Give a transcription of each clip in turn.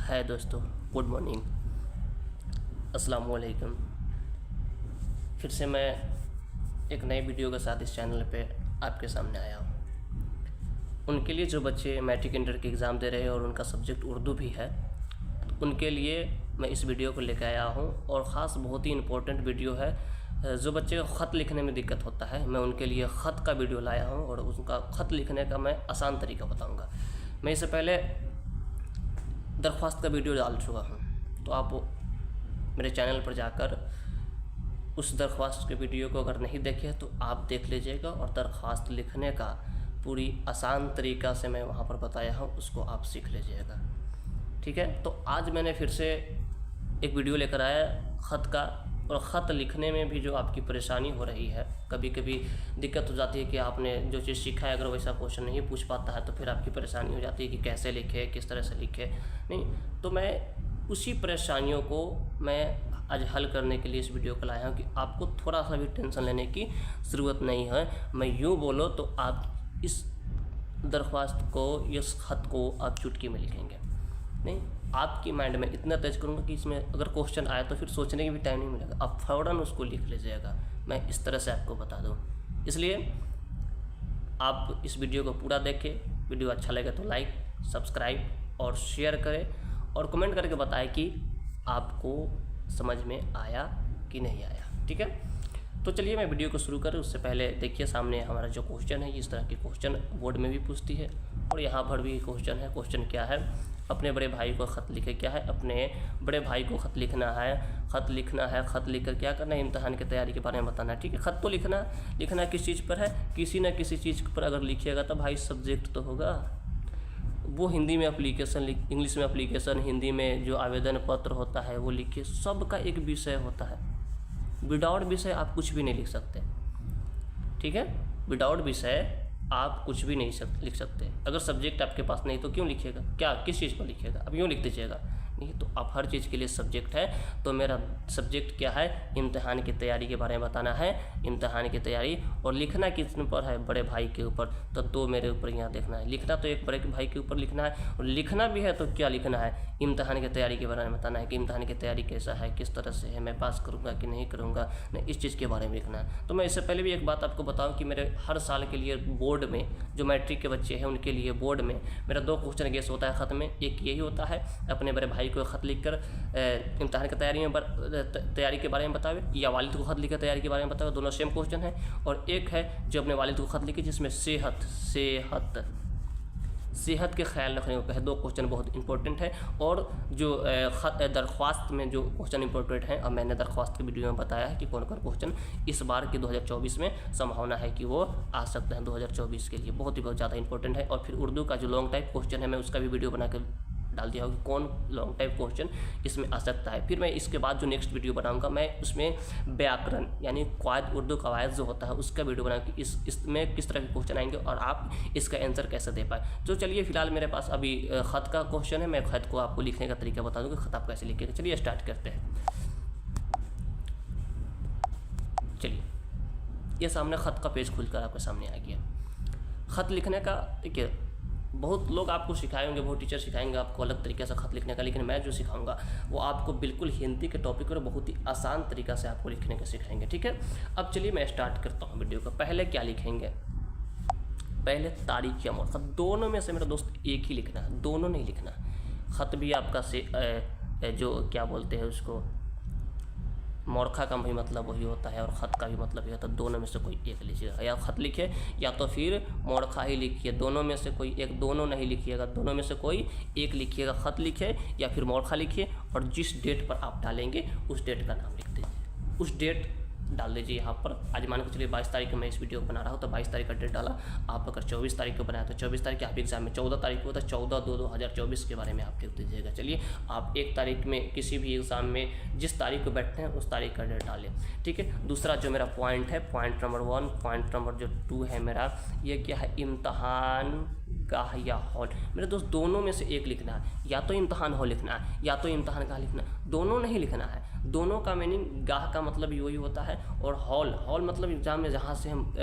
हाय दोस्तों, good morning, अस्सलाम वालेकुम। फिर से मैं एक नई वीडियो के साथ इस चैनल पे आपके सामने आया हूँ। उनके लिए जो बच्चे मैट्रिक इंटर के एग्ज़ाम दे रहे हैं और उनका सब्जेक्ट उर्दू भी है, उनके लिए मैं इस वीडियो को लेकर आया हूँ। और ख़ास बहुत ही इम्पोर्टेंट वीडियो है। जो बच्चे को ख़त लिखने में दिक्कत होता है, मैं उनके लिए ख़त का वीडियो लाया हूँ और उनका ख़त लिखने का मैं आसान तरीका बताऊँगा। मैं इससे पहले दरख्वास्त का वीडियो डाल चुका हूँ, तो आप मेरे चैनल पर जाकर उस दरख्वास्त के वीडियो को अगर नहीं देखे तो आप देख लीजिएगा। और दरख्वास्त लिखने का पूरी आसान तरीका से मैं वहाँ पर बताया हूँ, उसको आप सीख लीजिएगा। ठीक है, तो आज मैंने फिर से एक वीडियो लेकर आया ख़त का। और ख़त लिखने में भी जो आपकी परेशानी हो रही है, कभी कभी दिक्कत हो जाती है कि आपने जो चीज़ सीखा है अगर वैसा क्वेश्चन नहीं पूछ पाता है तो फिर आपकी परेशानी हो जाती है कि कैसे लिखे, किस तरह से लिखे। नहीं, तो मैं उसी परेशानियों को मैं आज हल करने के लिए इस वीडियो को लाया हूँ कि आपको थोड़ा सा भी टेंशन लेने की ज़रूरत नहीं है। मैं यूँ बोलो तो आप इस दरख्वास्त को, इस ख़त को आप चुटकी में लिखेंगे। नहीं, आपकी माइंड में इतना तेज करूँगा कि इसमें अगर क्वेश्चन आए तो फिर सोचने की भी टाइम नहीं मिलेगा, आप फ़ौरन उसको लिख लीजिएगा। मैं इस तरह से आपको बता दूँ, इसलिए आप इस वीडियो को पूरा देखें। वीडियो अच्छा लगे तो लाइक, सब्सक्राइब और शेयर करें और कमेंट करके बताएं कि आपको समझ में आया कि नहीं आया। ठीक है, तो चलिए मैं वीडियो को शुरू करूँ। उससे पहले देखिए सामने हमारा जो क्वेश्चन है, इस तरह के क्वेश्चन बोर्ड में भी पूछती है और यहाँ पर भी क्वेश्चन है। क्वेश्चन क्या है? अपने बड़े भाई को ख़त लिखे। क्या है? अपने बड़े भाई को ख़त लिखना है। ख़त लिखना है, ख़त लिखकर क्या करना है? इम्तहान की तैयारी के बारे में बताना है। ठीक है, ख़त तो लिखना किस चीज़ पर है? किसी न किसी चीज़ पर अगर लिखिएगा तो भाई सब्जेक्ट तो होगा। वो हिंदी में एप्लीकेशन, इंग्लिश में एप्लीकेशन, हिंदी में जो आवेदन पत्र होता है वो लिखिए। सबका एक विषय होता है। विदाउट विषय आप कुछ भी नहीं लिख सकते। ठीक है, विदाउट विषय आप कुछ भी नहीं लिख सकते। अगर सब्जेक्ट आपके पास नहीं तो क्यों लिखिएगा? क्या किस चीज़ पर लिखिएगा? अब यूँ लिख दीजिएगा। नहीं तो आप हर चीज़ के लिए सब्जेक्ट है। तो मेरा सब्जेक्ट क्या है? इम्तहान की तैयारी के बारे में बताना है। इम्तहान की तैयारी और लिखना किस पर है? बड़े भाई के ऊपर। तो दो मेरे ऊपर यहाँ देखना है। लिखना तो एक बड़े भाई के ऊपर लिखना है, और लिखना भी है तो क्या लिखना है? इम्तहान की तैयारी के बारे में बताना है कि इम्तहान की तैयारी कैसा है, किस तरह से है, मैं पास करूँगा कि नहीं करूँगा, नहीं इस चीज़ के बारे में लिखना है। तो मैं इससे पहले भी एक बात आपको बताऊँ कि मेरे हर साल के लिए बोर्ड में जो मैट्रिक के बच्चे हैं उनके लिए बोर्ड में मेरा 2 क्वेश्चन गेस होता है ख़त में। एक यही होता है, अपने बड़े भाई को ख़त लिखकर इम्तहान की तैयारी के बारे में बतावे, या वालिद को ख़त लिखकर तैयारी के बारे में बतावे। दोनों सेम क्वेश्चन है। और एक है जो अपने वालिद को ख़त लिखे जिसमें सेहत के ख्याल रखने को कहे। 2 क्वेश्चन बहुत इंपॉर्टेंट है। और जो दरख्वास्त में जो क्वेश्चन इंपॉर्टेंट है, अब मैंने दरख्वास्त के वीडियो में बताया है कि कौन कौन क्वेश्चन इस बार के 2024 में संभावना है कि वो आ सकते हैं 2024 के लिए। बहुत ज़्यादा इंपॉर्टेंट है। और फिर उर्दू का जो लॉन्ग टाइप क्वेश्चन है, मैं उसका भी वीडियो बना कर डाल दिया होगा कि कौन लॉन्ग टाइप क्वेश्चन इसमें आ सकता है। फिर मैं इसके बाद जो नेक्स्ट वीडियो बनाऊंगा, मैं उसमें व्याकरण यानी कवायद, उर्दू कवायद जो होता है उसका वीडियो बनाऊंगा कि इसमें किस तरह के क्वेश्चन आएंगे और आप इसका आंसर कैसे दे पाए। तो चलिए फिलहाल मेरे पास अभी ख़त का क्वेश्चन है। मैं ख़त को आपको लिखने का तरीका बता दूँगा, ख़त आप कैसे लिखेंगे। चलिए स्टार्ट करते हैं। चलिए, ये सामने ख़त का पेज खुलकर आपके सामने आ गया। ख़त लिखने का देखिए, बहुत लोग आपको सिखाएंगे, बहुत टीचर सिखाएंगे आपको अलग तरीके से ख़त लिखने का, लेकिन मैं जो सिखाऊंगा वो आपको बिल्कुल हिंदी के टॉपिक पर बहुत ही आसान तरीका से आपको लिखने का सिखाएंगे। ठीक है, अब चलिए मैं स्टार्ट करता हूँ वीडियो को। पहले क्या लिखेंगे? पहले तारीख या मोड़। दोनों में से मेरा दोस्त एक ही लिखना है, दोनों नहीं लिखना। ख़त भी आपका जो क्या बोलते हैं उसको, मोरखा का भी मतलब वही होता है और ख़त का भी मतलब ही होता है। दोनों में से कोई एक लीजिएगा, या ख़त लिखे या तो फिर मोरखा ही लिखिए। दोनों में से कोई एक, दोनों नहीं लिखिएगा, दोनों में से कोई एक लिखिएगा। ख़त लिखिए या फिर मोरखा लिखिए और जिस डेट पर आप डालेंगे उस डेट का नाम लिख दीजिए। उस डेट डाल दीजिए यहाँ पर। आज मान के चलिए 22 तारीख को मैं इस वीडियो को बना रहा हूँ, तो 22 तारीख का डेट डाला। आप अगर 24 तारीख को बनाया तो 24 तारीख के आप एग्जाम में 14 तारीख को होता है, 14/2/2024 के बारे में आप लिख दीजिएगा। चलिए, आप 1 तारीख में किसी भी एग्ज़ाम में जिस तारीख को बैठते हैं उस तारीख का डेट डालें। ठीक है, दूसरा जो मेरा पॉइंट है, पॉइंट नंबर 1, पॉइंट नंबर जो 2 है मेरा, ये क्या है? इम्तहान गाह या हॉल। मेरे दोस्त दोनों में से एक लिखना है, या तो इम्तहान हॉल लिखना है या तो इम्तहान गाह लिखना है, दोनों नहीं लिखना है। दोनों का मीनिंग, गाह का मतलब वही होता है और हॉल मतलब एग्जाम में जहाँ से हम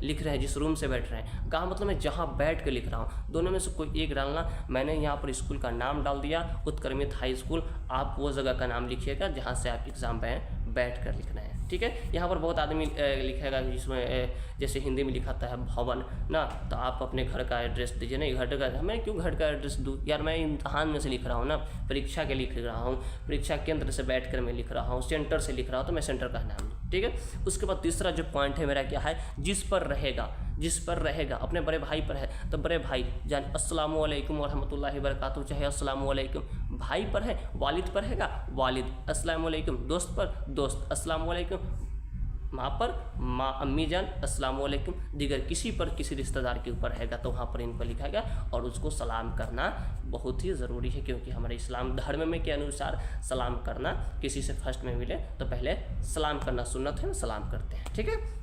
लिख रहे हैं, जिस रूम से बैठ रहे हैं। गाह मतलब मैं जहाँ बैठ कर लिख रहा हूँ, दोनों में से कोई एक डालना। मैंने यहाँ पर स्कूल का नाम डाल दिया, उत्क्रमित हाई स्कूल। आप वो जगह का नाम लिखिएगा जहाँ से आप एग्ज़ाम में बैठ कर लिखना है, ठीक है। यहाँ पर बहुत आदमी लिखेगा जिसमें जैसे हिंदी में लिखाता है भवन ना, तो आप अपने घर का एड्रेस दीजिए। नहीं, घर का, मैं क्यों घर का एड्रेस दूँ यार, मैं इम्तहान में से लिख रहा हूँ ना, परीक्षा के लिख रहा हूँ, परीक्षा केंद्र से बैठ कर मैं लिख रहा हूँ, सेंटर से लिख रहा हूँ, तो मैं सेंटर का नाम लूँ, ठीक है। उसके बाद तीसरा जो पॉइंट है मेरा क्या है, जिस पर रहेगा, अपने बड़े भाई पर है तो बड़े भाई जान अस्सलामु अलैकुम व रहमतुल्लाहि व बरकातहू, चाहे अस्सलामु अलैकुम। भाई पर है, वालिद पर हैगा, वालिद अस्सलामु अलैकुम। दोस्त पर, दोस्त अस्सलामु अलैकुम। माँ पर, माँ अम्मी जान अस्सलामु अलैकुम। दीगर किसी पर, किसी रिश्तेदार के ऊपर हैगा तो वहाँ पर इन पर लिखा गया, और उसको सलाम करना बहुत ही ज़रूरी है, क्योंकि हमारे इस्लाम धर्म में के अनुसार सलाम करना, किसी से फर्स्ट में मिले तो पहले सलाम करना सुन्नत है, सलाम करते हैं, ठीक है।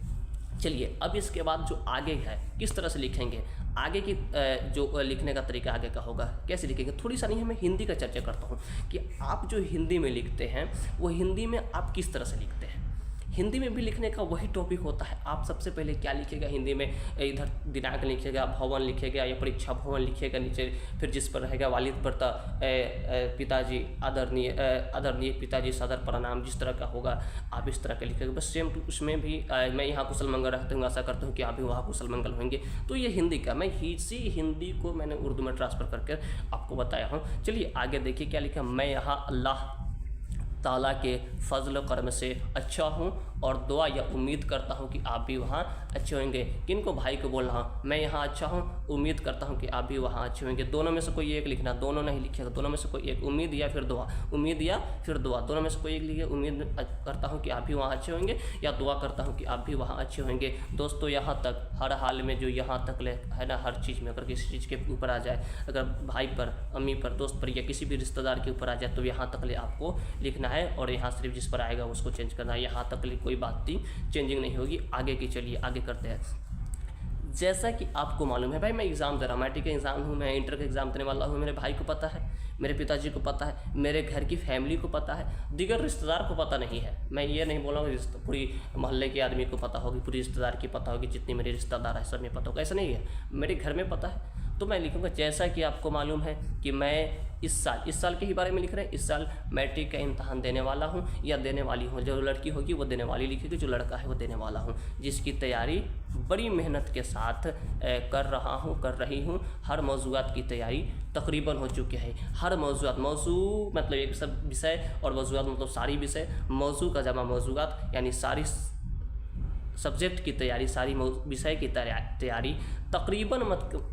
चलिए अब इसके बाद जो आगे है किस तरह से लिखेंगे, आगे की जो लिखने का तरीका आगे का होगा, कैसे लिखेंगे। थोड़ी सा नहीं, मैं हिंदी का चर्चा करता हूँ कि आप जो हिंदी में लिखते हैं वो हिंदी में आप किस तरह से लिखते हैं। हिंदी में भी लिखने का वही टॉपिक होता है। आप सबसे पहले क्या लिखिएगा हिंदी में, इधर दिनांक लिखिएगा, भवन लिखिएगा या परीक्षा भवन लिखिएगा नीचे, फिर जिस पर रहेगा वालिद पर पिताजी आदरणीय पिताजी सदर प्रणाम, जिस तरह का होगा आप इस तरह का लिखिएगा। बस सेम टू उसमें भी मैं यहाँ कुशल मंगल रखते हूँ, आशा करता हूँ कि आप भी वहाँ कुशल मंगल होंगे। तो ये हिंदी का, मैं इसी हिंदी को मैंने उर्दू में ट्रांसफ़र करके आपको बताया हूँ। चलिए आगे देखिए क्या लिखा, मैं यहाँ अल्लाह ताला के फजल करम से अच्छा हूँ और दुआ या उम्मीद करता हूँ कि आप भी वहाँ अच्छे होंगे। किनको, भाई को बोल रहा हूँ, मैं यहाँ अच्छा हूँ, उम्मीद करता हूँ कि आप भी वहाँ अच्छे होंगे। दोनों में से कोई एक लिखना, दोनों नहीं लिखिएगा, दोनों में से कोई एक, उम्मीद या फिर दुआ, उम्मीद या फिर दुआ, दोनों में से कोई एक लिखिए। उम्मीद करता हूँ कि आप भी वहाँ अच्छे होंगे या दुआ करता हूँ कि आप भी वहाँ अच्छे होंगे। दोस्तों यहाँ तक, हर हाल में जो यहाँ तक ले है ना, हर चीज़ में अगर किसी चीज़ के ऊपर आ जाए, अगर भाई पर, अम्मी पर, दोस्त पर या किसी भी रिश्तेदार के ऊपर आ जाए तो यहाँ तक ले आपको लिखना है, और यहाँ सिर्फ जिस पर आएगा उसको चेंज करना है। यहाँ तक कोई बात नहीं, चेंजिंग नहीं होगी। आगे की चलिए आगे करते हैं। जैसा कि आपको मालूम है भाई, मैं एग्ज़ाम दे रहा हूँ, मैट्रिक का एग्ज़ाम हूँ, मैं इंटर का एग्ज़ाम देने वाला हूँ। मेरे भाई को पता है, मेरे पिताजी को पता है, मेरे घर की फैमिली को पता है, दीगर रिश्तेदार को पता नहीं है। मैं ये नहीं बोला हूँ पूरी मोहल्ले के आदमी को पता होगी, पूरी रिश्तेदार की पता होगी, जितनी मेरे रिश्तेदार है सब में पता होगा, ऐसा नहीं है। मेरे घर में पता है तो मैं लिखूँगा जैसा कि आपको मालूम है कि मैं इस साल के ही बारे में लिख रहे हैं। इस साल मैट्रिक का इम्तहान देने वाला हूँ या देने वाली हूँ। जो लड़की होगी वो देने वाली लिखेगी, जो लड़का है वो देने वाला हूँ, जिसकी तैयारी बड़ी मेहनत के साथ कर रही हूँ। हर मौज़ूआत की तैयारी तकरीबन हो चुकी है। हर मौज़ू मतलब एक सब विषय, और मौज़ूआत मतलब सारी विषय। मौज़ू का जमा मौज़ूआत, यानी सारी सब्जेक्ट की तैयारी, सारी विषय की तैयारी तकरीबन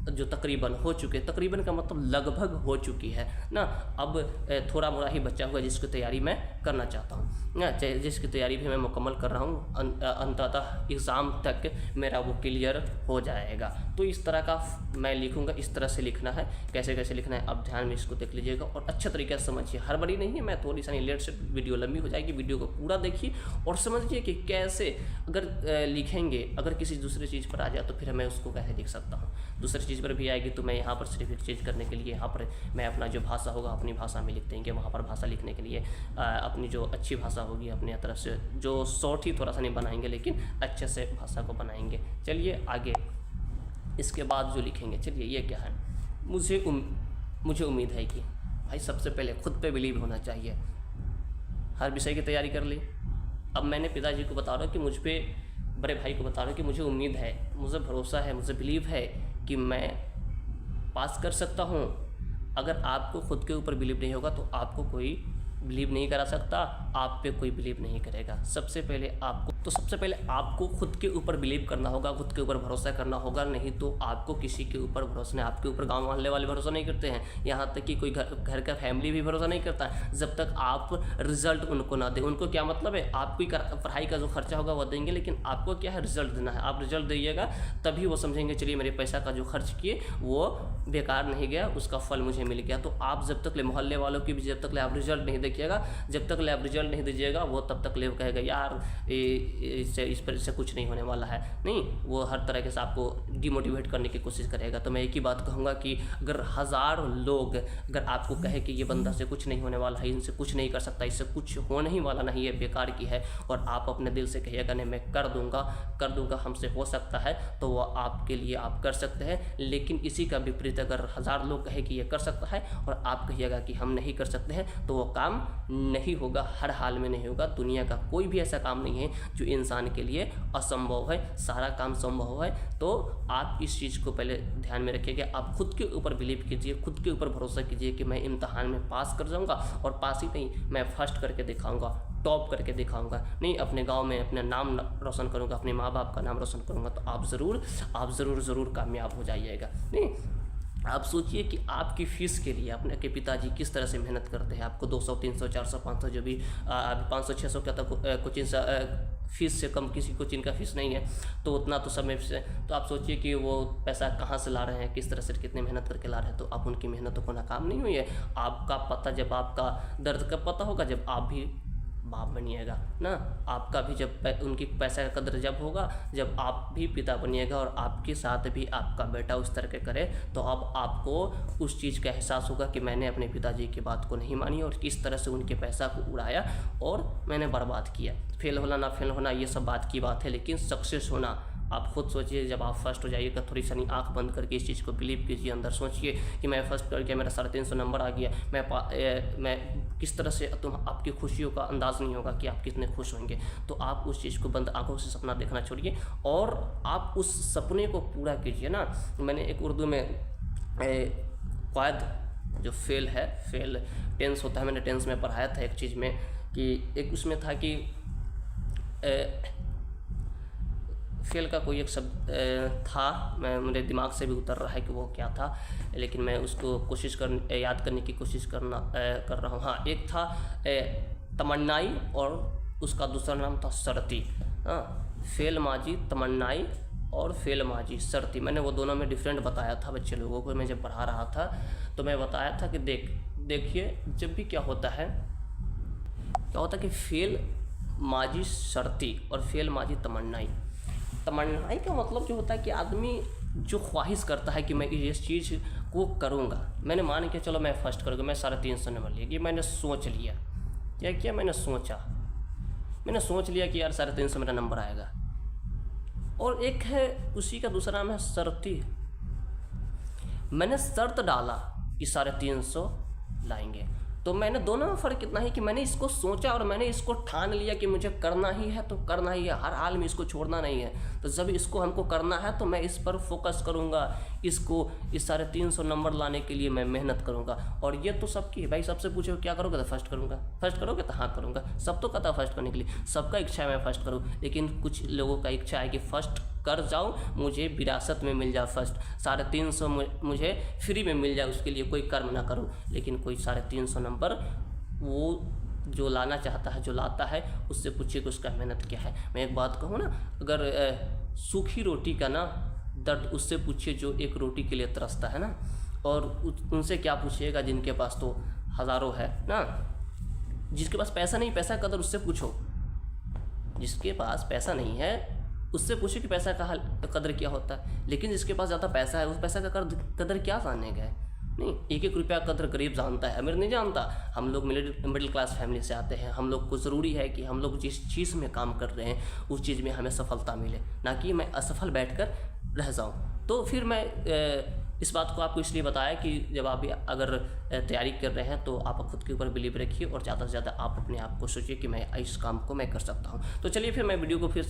जो तकरीबन हो चुके, तकरीबन का मतलब लगभग हो चुकी है ना। अब थोड़ा मोड़ा ही बचा हुआ जिसकी तैयारी मैं करना चाहता हूँ ना, जिसकी तैयारी भी मैं मुकम्मल कर रहा हूँ। अंततः एग्ज़ाम तक मेरा वो क्लियर हो जाएगा। तो इस तरह का मैं लिखूँगा, इस तरह से लिखना है। कैसे कैसे लिखना है आप ध्यान में इसको देख लीजिएगा और अच्छे तरीके से समझिए। हड़बड़ी नहीं है, मैं थोड़ी सा लेट से वीडियो लंबी हो जाएगी, वीडियो को पूरा देखिए और समझिए कि कैसे अगर लिखेंगे, अगर किसी दूसरी चीज़ पर आ जाए तो फिर मैं उसको कैसे लिख सकता हूँ। दूसरी चीज़ पर भी आएगी तो मैं यहाँ पर सिर्फ एक चीज़ करने के लिए, यहाँ पर मैं अपना जो भाषा होगा अपनी भाषा में लिख देंगे। वहाँ पर भाषा लिखने के लिए अपनी जो अच्छी भाषा होगी अपनी तरफ से, जो शॉर्ट ही थोड़ा सा नहीं बनाएंगे लेकिन अच्छे से भाषा को बनाएंगे। चलिए आगे इसके बाद जो लिखेंगे, चलिए ये क्या है, मुझे उम्मीद है कि भाई सबसे पहले खुद पे बिलीव होना चाहिए। हर विषय की तैयारी कर ली। अब मैंने पिताजी को बता रहा हूँ कि मुझ पे, बड़े भाई को बता रहा हूँ कि मुझे उम्मीद है, मुझे भरोसा है, मुझे बिलीव है कि मैं पास कर सकता हूँ। अगर आपको खुद के ऊपर बिलीव नहीं होगा तो आपको कोई बिलीव नहीं करा सकता, आप पे कोई बिलीव नहीं करेगा। सबसे पहले आपको खुद के ऊपर बिलीव करना होगा, खुद के ऊपर भरोसा करना होगा, नहीं तो आपको किसी के ऊपर भरोसा नहीं। आपके ऊपर गांव मोहल्ले वाले भरोसा नहीं करते हैं, यहाँ तक कि कोई घर का फैमिली भी भरोसा नहीं करता है जब तक आप रिजल्ट उनको ना दें। उनको क्या मतलब है, आपकी पढ़ाई का जो खर्चा होगा वो देंगे, लेकिन आपको क्या है, रिजल्ट देना है। आप रिजल्ट दीजिएगा तभी वो समझेंगे चलिए मेरे पैसा का जो खर्च किए वो बेकार नहीं गया, उसका फल मुझे मिल गया। तो आप जब तक ले मोहल्ले वालों की भी जब तक ले आप रिजल्ट नहीं देखिएगा, जब तक ले आप रिजल्ट नहीं दीजिएगा, वो तब तक ले कहेगा यार इससे इस पर इससे कुछ नहीं होने वाला है। नहीं, वो हर तरह के से आपको डिमोटिवेट करने की कोशिश करेगा। तो मैं एक ही बात कहूँगा कि अगर 1000 लोग अगर आपको कहे कि ये बंदा से कुछ नहीं होने वाला है, इनसे कुछ नहीं कर सकता, इससे कुछ होने ही वाला नहीं है, बेकार की है, और आप अपने दिल से कहिएगा नहीं मैं कर दूंगा, हमसे हो सकता है, तो वो आपके लिए आप कर सकते हैं। लेकिन इसी का विपरीत अगर 1000 लोग कहे कि ये कर सकता है और आप कहिएगा कि हम नहीं कर सकते हैं, तो वो काम नहीं होगा, हर हाल में नहीं होगा। दुनिया का कोई भी ऐसा काम नहीं है जो इंसान के लिए असंभव है, सारा काम संभव है। तो आप इस चीज़ को पहले ध्यान में रखिएगा। आप खुद के ऊपर बिलीव कीजिए, खुद के ऊपर भरोसा कीजिए कि मैं इम्तहान में पास कर जाऊँगा, और पास ही नहीं मैं फर्स्ट करके दिखाऊँगा, टॉप करके दिखाऊंगा। नहीं, अपने गांव में अपना नाम रोशन करूंगा, अपने माँ बाप का नाम रोशन करूंगा। तो आप ज़रूर कामयाब हो जाइएगा। नहीं, आप सोचिए कि आपकी फ़ीस के लिए अपने के पिताजी किस तरह से मेहनत करते हैं। आपको 200 300 400 500 जो भी 500 600 क्या तक कोचिंग फ़ीस से कम किसी कोचिंग का फ़ीस नहीं है, तो उतना तो समय से, तो आप सोचिए कि वो पैसा कहाँ से ला रहे हैं, किस तरह से कितने मेहनत करके ला रहे हैं। तो आप उनकी मेहनतों को नाकाम नहीं हुई है। आपका पता जब आपका दर्द कब पता होगा, जब आप भी बाप बनिएगा ना। आपका भी जब उनकी पैसा का कदर जब होगा, जब आप भी पिता बनिएगा और आपके साथ भी आपका बेटा उस तरह के करे, तो अब आपको उस चीज़ का एहसास होगा कि मैंने अपने पिताजी की बात को नहीं मानी और किस तरह से उनके पैसा को उड़ाया और मैंने बर्बाद किया। फेल होना ना फेल होना ये सब बात की बात है, लेकिन सक्सेस होना आप खुद सोचिए। जब आप फर्स्ट हो जाइएगा, थोड़ी सी आंख बंद करके इस चीज़ को बिलीव कीजिए, अंदर सोचिए कि मैं फर्स्ट कर गया, मेरा 350 नंबर आ गया, मैं किस तरह से, तुम आपकी खुशियों का अंदाज़ नहीं होगा कि आप कितने खुश होंगे। तो आप उस चीज़ को बंद आंखों से सपना देखना छोड़िए और आप उस सपने को पूरा कीजिए ना। मैंने एक उर्दू में क्वाद जो फेल टेंस होता है, मैंने टेंस में पढ़ाया था एक चीज़ में कि एक उसमें था कि फेल का कोई एक शब्द था, मेरे दिमाग से भी उतर रहा है कि वो क्या था, लेकिन मैं उसको याद करने की कोशिश कर रहा हूँ। हाँ, एक था तमन्नाई और उसका दूसरा नाम था शर्ती। हाँ, फेल माजी तमन्नाई और फेल माजी शर्ती। मैंने वो दोनों में डिफरेंट बताया था बच्चे लोगों को। मैं जब पढ़ा रहा था तो मैं बताया था कि देखिए जब भी क्या होता है कि फेल माजी शर्ती और फेल माजी तमन्नाई। तमन्नाई का मतलब जो होता है कि आदमी जो ख्वाहिश करता है कि मैं इस चीज़ को करूँगा। मैंने मान के चलो मैं फर्स्ट करूँगा, मैं 350 नंबर लिया, ये मैंने सोच लिया। क्या किया, मैंने सोच लिया कि यार 350 मेरा नंबर आएगा। और एक है उसी का दूसरा नाम है शर्ती। मैंने शर्त डाला कि 350 लाएंगे। तो मैंने दोनों में फ़र्क इतना ही कि मैंने इसको सोचा और मैंने इसको ठान लिया कि मुझे करना ही है, तो करना ही है, हर हाल में इसको छोड़ना नहीं है। तो जब इसको हमको करना है तो मैं इस पर फोकस करूँगा, इस 350 नंबर लाने के लिए मैं मेहनत करूँगा। और ये तो सबकी है भाई, सबसे पूछो क्या करोगे तो फर्स्ट करूँगा, फर्स्ट करोगे तो हाँ करूँगा। सब तो कहता है फर्स्ट करने के लिए, सबका इच्छा है मैं फर्स्ट करूँ, लेकिन कुछ लोगों का इच्छा है कि फर्स्ट कर जाऊँ, मुझे विरासत में मिल जाए फर्स्ट, 350 मुझे फ्री में मिल जाए, उसके लिए कोई कर्म ना करूँ। लेकिन कोई 350 नंबर वो जो लाना चाहता है, जो लाता है, उससे पूछिए कि उसका मेहनत क्या है। मैं एक बात कहूँ ना, अगर सूखी रोटी का ना दर्द उससे पूछिए जो एक रोटी के लिए तरसता है ना, और उनसे क्या पूछिएगा जिनके पास तो हज़ारों है ना। जिसके पास पैसा नहीं, पैसा कदर उससे पूछो। जिसके पास पैसा नहीं है उससे पूछो कि पैसा का कदर क्या होता है। लेकिन जिसके पास ज़्यादा पैसा है, उस पैसा का कदर क्या जानेगा। नहीं, 1-1 रुपया कदर गरीब जानता है, अमीर नहीं जानता। हम लोग मिडिल क्लास फैमिली से आते हैं। हम लोग को ज़रूरी है कि हम लोग जिस चीज़ में काम कर रहे हैं उस चीज़ में हमें सफलता मिले, ना कि मैं असफल बैठकर रह जाऊं। तो फिर मैं इस बात को आपको इसलिए बताया कि जब आप भी अगर तैयारी कर रहे हैं तो आप खुद के ऊपर बिलीव रखिए और ज़्यादा से ज़्यादा आप अपने आप को सोचिए कि मैं इस काम को मैं कर सकता हूं। तो चलिए फिर मैं वीडियो को फिर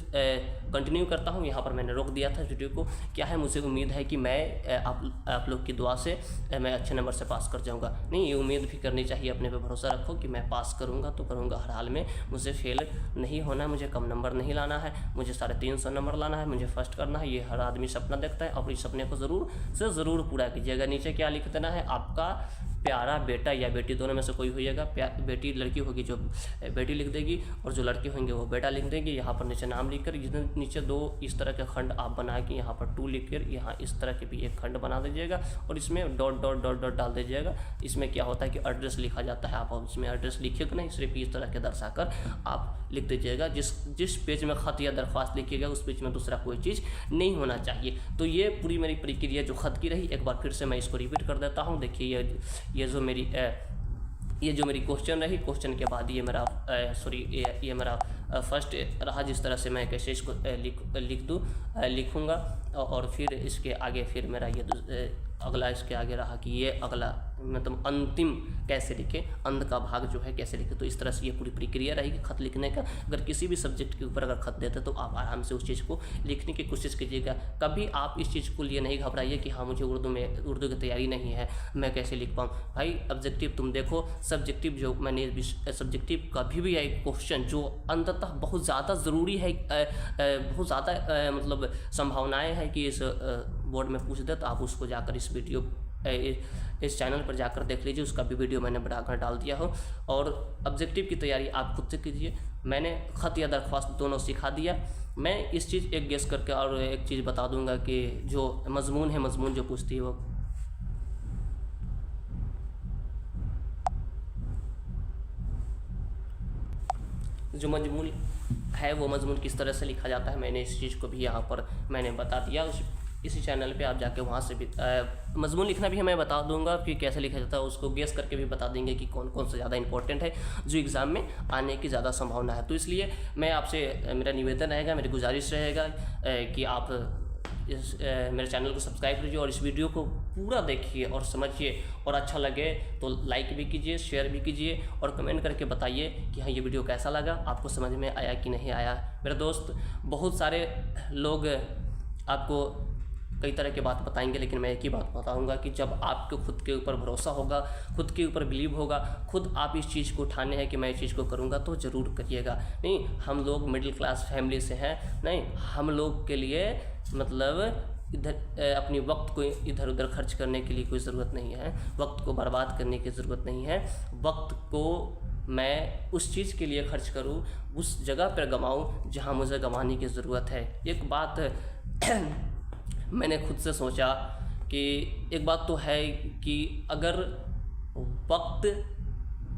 कंटिन्यू करता हूं। यहाँ पर मैंने रोक दिया था वीडियो को। क्या है, मुझे उम्मीद है कि मैं आप लोग की दुआ से मैं अच्छे नंबर से पास कर जाऊँगा। नहीं, ये उम्मीद भी करनी चाहिए, अपने पर भरोसा रखो कि मैं पास करूँगा तो करूँगा हर हाल में। मुझे फेल नहीं होना है, मुझे कम नंबर नहीं लाना है, मुझे 350 नंबर लाना है, मुझे फर्स्ट करना है। ये हर आदमी सपना देखता है और इस सपने को ज़रूर से ज़रूर पूरा कीजिएगा। नीचे क्या लिख देना है, आपका प्यारा बेटा या बेटी, दोनों में से कोई होइएगा। बेटी लड़की होगी जो बेटी लिख देगी, और जो लड़के होंगे वो बेटा लिख देंगे। यहाँ पर नीचे नाम लिखकर नीचे 2 इस तरह के खंड आप बना के यहाँ पर 2 लिखकर यहाँ इस तरह के भी एक खंड बना दीजिएगा, और इसमें डॉट डॉट डॉट डॉट डाल दीजिएगा। इसमें क्या होता है कि एड्रेस लिखा जाता है, आप इसमें एड्रेस लिखिएगा नहीं, सिर्फ इस तरह के दर्शाकर आप लिख दीजिएगा। जिस पेज में ख़त या दरख्वास्त लिखिएगा उस पेज में दूसरा कोई चीज़ नहीं होना चाहिए। तो ये पूरी मेरी प्रक्रिया जो ख़त की रही, एक बार फिर से मैं इसको रिपीट कर देता हूँ। देखिए ये जो मेरी क्वेश्चन रही, क्वेश्चन के बाद ये मेरा ये मेरा फर्स्ट रहा, जिस तरह से मैं कैसे इसको लिखूँगा, और फिर इसके आगे फिर मेरा ये अगला इसके आगे रहा कि ये अगला मतलब अंतिम कैसे लिखें, अंत का भाग जो है कैसे लिखें। तो इस तरह से ये पूरी प्रक्रिया रहेगी खत लिखने का। अगर किसी भी सब्जेक्ट के ऊपर अगर खत देते तो आप आराम से उस चीज़ को लिखने की कोशिश कीजिएगा। कभी आप इस चीज़ को लिए नहीं घबराइए कि हाँ मुझे उर्दू की तैयारी नहीं है, मैं कैसे लिख पाऊँ। भाई ऑब्जेक्टिव तुम देखो, सब्जेक्टिव जो मैंने सब्जेक्टिव कभी भी एक क्वेश्चन जो अंततः बहुत ज़्यादा ज़रूरी है, बहुत ज़्यादा मतलब संभावनाएँ हैं कि इस बोर्ड में पूछ दे, तो आप उसको जाकर इस चैनल पर जाकर देख लीजिए, उसका भी वीडियो मैंने बनाकर डाल दिया हो। और ऑब्जेक्टिव की तैयारी आप खुद से कीजिए। मैंने ख़त या दरख्वास्त दोनों सिखा दिया। मैं इस चीज़ एक गेस करके और एक चीज़ बता दूंगा कि जो मजमून है, मजमून जो पूछती है वो जो मजमून है वो मजमून किस तरह से लिखा जाता है, मैंने इस चीज़ को भी यहाँ पर मैंने बता दिया। इसी चैनल पे आप जाके वहाँ से भी मजमून लिखना भी मैं बता दूंगा कि कैसे लिखा जाता है, उसको गेस करके भी बता देंगे कि कौन कौन सा ज़्यादा इंपॉर्टेंट है, जो एग्ज़ाम में आने की ज़्यादा संभावना है। तो इसलिए मैं आपसे मेरा निवेदन रहेगा, मेरी गुजारिश रहेगा कि आप मेरे चैनल को सब्सक्राइब कीजिए और इस वीडियो को पूरा देखिए और समझिए, और अच्छा लगे तो लाइक भी कीजिए, शेयर भी कीजिए, और कमेंट करके बताइए कि हाँ ये वीडियो कैसा लगा, आपको समझ में आया कि नहीं आया। मेरे दोस्त बहुत सारे लोग आपको कई तरह की बात बताएंगे, लेकिन मैं एक ही बात बताऊंगा कि जब आपको खुद के ऊपर भरोसा होगा, खुद के ऊपर बिलीव होगा, खुद आप इस चीज़ को ठाने हैं कि मैं इस चीज़ को करूंगा, तो ज़रूर करिएगा। नहीं, हम लोग मिडिल क्लास फैमिली से हैं, नहीं हम लोग के लिए मतलब इधर अपनी वक्त को इधर उधर खर्च करने के लिए कोई ज़रूरत नहीं है, वक्त को बर्बाद करने की ज़रूरत नहीं है। वक्त को मैं उस चीज़ के लिए खर्च करूं, उस जगह पर गंवाऊं जहां मुझे गंवाने की ज़रूरत है। एक बात मैंने खुद से सोचा कि एक बात तो है कि अगर वक्त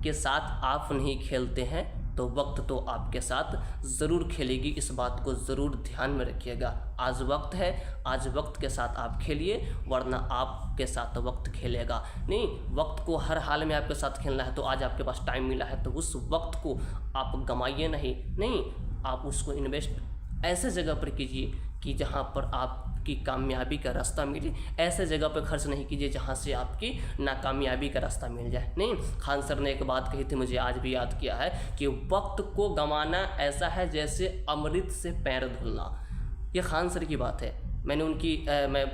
के साथ आप नहीं खेलते हैं तो वक्त तो आपके साथ ज़रूर खेलेगी। इस बात को ज़रूर ध्यान में रखिएगा। आज वक्त है, आज वक्त के साथ आप खेलिए, वरना आपके साथ वक्त खेलेगा नहीं। वक्त को हर हाल में आपके साथ खेलना है। तो आज आपके पास टाइम मिला है तो उस वक्त को आप गंवाइए नहीं, आप उसको इन्वेस्ट ऐसे जगह पर कीजिए कि जहाँ पर आपकी कामयाबी का रास्ता मिले। ऐसे जगह पर खर्च नहीं कीजिए जहाँ से आपकी नाकामयाबी का रास्ता मिल जाए। नहीं, खान सर ने एक बात कही थी, मुझे आज भी याद किया है कि वक्त को गंवाना ऐसा है जैसे अमृत से पैर धुलना। ये खान सर की बात है। मैंने उनकी मैं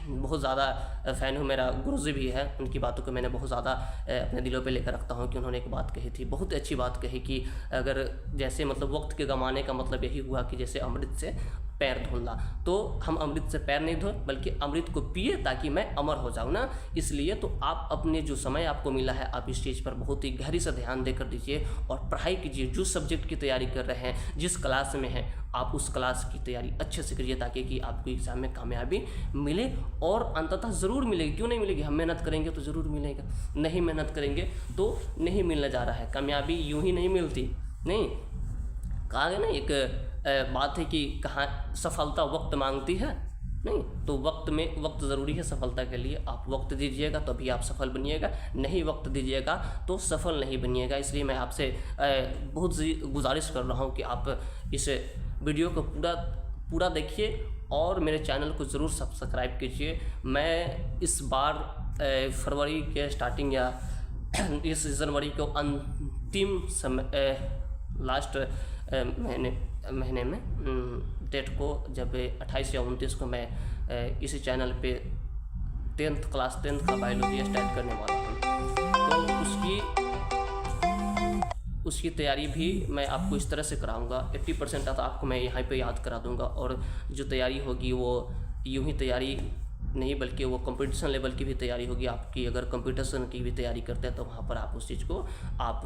बहुत ज़्यादा फ़ैन हूँ, मेरा गुरुजी भी है, उनकी बातों को मैंने बहुत ज़्यादा अपने दिलों पे लेकर रखता हूँ कि उन्होंने एक बात कही थी, बहुत अच्छी बात कही कि अगर जैसे मतलब वक्त के गंवाने का मतलब यही हुआ कि जैसे अमृत से पैर धुलना। तो हम अमृत से पैर नहीं धोए बल्कि अमृत को पिए ताकि मैं अमर हो जाऊँ ना। इसलिए तो आप अपने जो समय आपको मिला है आप इस चीज़ पर बहुत ही गहरी से ध्यान देकर दीजिए और पढ़ाई कीजिए। जो सब्जेक्ट की तैयारी कर रहे हैं, जिस क्लास में हैं, आप उस क्लास की तैयारी अच्छे से करिए ताकि कि आपको एग्ज़ाम में कामयाबी मिले और अंततः ज़रूर मिलेगी। क्यों नहीं मिलेगी? हम मेहनत करेंगे तो ज़रूर मिलेगा, नहीं मेहनत करेंगे तो नहीं मिलने जा रहा है। कामयाबी यूं ही नहीं मिलती। नहीं, कहा गया ना एक बात है कि कहाँ सफलता वक्त मांगती है। नहीं, तो वक्त ज़रूरी है सफलता के लिए। आप वक्त दीजिएगा तभी आप सफल बनिएगा, नहीं वक्त दीजिएगा तो सफल नहीं बनिएगा। इसलिए मैं आपसे बहुत गुजारिश कर रहा हूँ कि आप इस वीडियो को पूरा देखिए और मेरे चैनल को ज़रूर सब्सक्राइब कीजिए। मैं इस बार फरवरी के स्टार्टिंग या इस जनवरी को अंतिम समय लास्ट महीने में डेट को जब 28 या 29 को मैं इसी चैनल पे 10th क्लास 10th का बायोलॉजी स्टार्ट करने वाला हूँ। तो उसकी तैयारी भी मैं आपको इस तरह से कराऊंगा। 80% तक आपको मैं यहाँ पे याद करा दूंगा और जो तैयारी होगी वो यूं ही तैयारी नहीं बल्कि वो कंपटीशन लेवल की भी तैयारी होगी आपकी। अगर कंपटीशन की भी तैयारी करते हैं तो वहाँ पर आप उस चीज़ को आप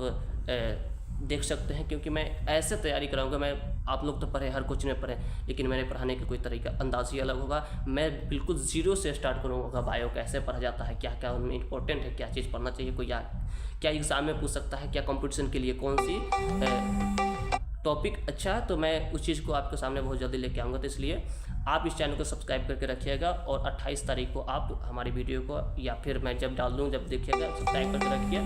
देख सकते हैं, क्योंकि मैं ऐसे तैयारी कराऊंगा। मैं आप लोग तो पढ़े, हर कुछ में पढ़े, लेकिन मेरे पढ़ाने का कोई तरीका अंदाज ही अलग होगा। मैं बिल्कुल ज़ीरो से स्टार्ट करूँगा। बायो कैसे पढ़ा जाता है, क्या क्या उनमें इंपॉर्टेंट है, क्या चीज़ पढ़ना चाहिए, कोई क्या एग्ज़ाम में पूछ सकता है, क्या कंपटीशन के लिए कौन सी टॉपिक अच्छा है, तो मैं उस चीज़ को आपके सामने बहुत जल्दी लेके आऊँगा। तो इसलिए आप इस चैनल को सब्सक्राइब करके रखिएगा, और 28 तारीख को आप हमारी वीडियो को, या फिर मैं जब डाल दूँ जब देखिएगा, सब्सक्राइब करके रखिए,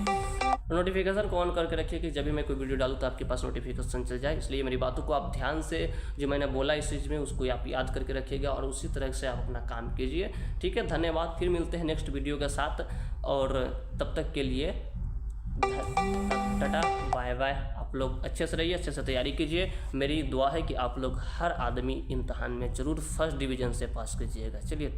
नोटिफिकेशन को ऑन करके रखिए कि जब भी मैं कोई वीडियो डालूँ तो आपके पास नोटिफिकेशन चल जाए। इसलिए मेरी बातों को आप ध्यान से, जो मैंने बोला इस चीज़ में, उसको आप याद करके रखिएगा और उसी तरह से आप अपना काम कीजिए। ठीक है, धन्यवाद। फिर मिलते हैं नेक्स्ट वीडियो के साथ, और तब तक के लिए टाटा बाय बाय। आप लोग अच्छे से रहिए, अच्छे से तैयारी कीजिए। मेरी दुआ है कि आप लोग हर आदमी इम्तहान में ज़रूर फर्स्ट डिवीज़न से पास कीजिएगा। चलिए।